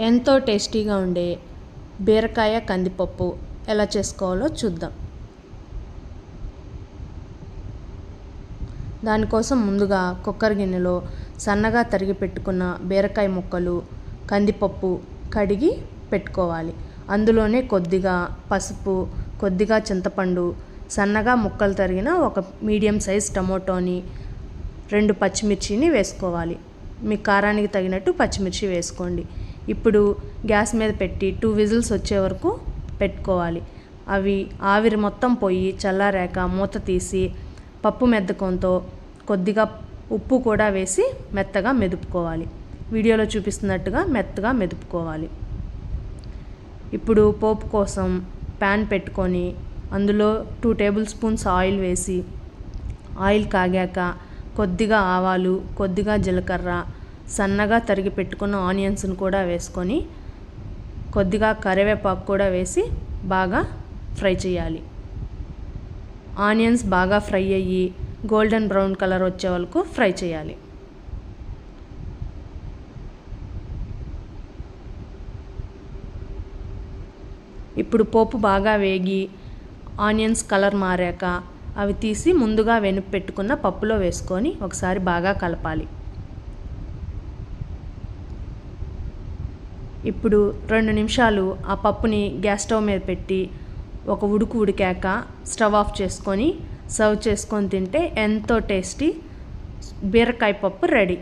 ఎంతో టేస్టీగా ఉండే బీరకాయ కందిపప్పు ఎలా చేసుకోవాలో చూద్దాం. దానికోసం ముందుగా కుక్కర్ గిన్నెలో సన్నగా తరిగి పెట్టుకున్న బీరకాయ ముక్కలు, కందిపప్పు కడిగి పెట్టుకోవాలి. అందులోనే కొద్దిగా పసుపు, కొద్దిగా చింతపండు, సన్నగా ముక్కలు తరిగిన ఒక మీడియం సైజ్ టమోటోని, 2 పచ్చిమిర్చిని వేసుకోవాలి. మీ కారానికి తగినట్టు పచ్చిమిర్చి వేసుకోండి. ఇప్పుడు గ్యాస్ మీద పెట్టి 2 విజిల్స్ వచ్చే వరకు పెట్టుకోవాలి. అవి ఆవిరి మొత్తం పోయి చల్లారాక మూత తీసి పప్పు మెద్దకంతో కొద్దిగా ఉప్పు కూడా వేసి మెత్తగా మెదుపుకోవాలి. వీడియోలో చూపిస్తున్నట్టుగా మెత్తగా మెదుపుకోవాలి. ఇప్పుడు పోపు కోసం ప్యాన్ పెట్టుకొని అందులో 2 టేబుల్ స్పూన్స్ ఆయిల్ వేసి, ఆయిల్ కాగాక కొద్దిగా ఆవాలు, కొద్దిగా జీలకర్ర, సన్నగా తరిగి పెట్టుకున్న ఆనియన్స్ని కూడా వేసుకొని కొద్దిగా కరివేపాకు కూడా వేసి బాగా ఫ్రై చేయాలి. ఆనియన్స్ బాగా ఫ్రై అయ్యి గోల్డెన్ బ్రౌన్ కలర్ వచ్చే వరకు ఫ్రై చేయాలి. ఇప్పుడు పోపు బాగా వేగి ఆనియన్స్ కలర్ మారాక అవి తీసి ముందుగా వెనుపు పెట్టుకున్న పప్పులో వేసుకొని ఒకసారి బాగా కలపాలి. ఇప్పుడు 2 నిమిషాలు ఆ పప్పుని గ్యాస్ స్టవ్ మీద పెట్టి ఒక ఉడికాక స్టవ్ ఆఫ్ చేసుకొని సర్వ్ చేసుకొని తింటే ఎంతో టేస్టీ బీరకాయ పప్పు రెడీ.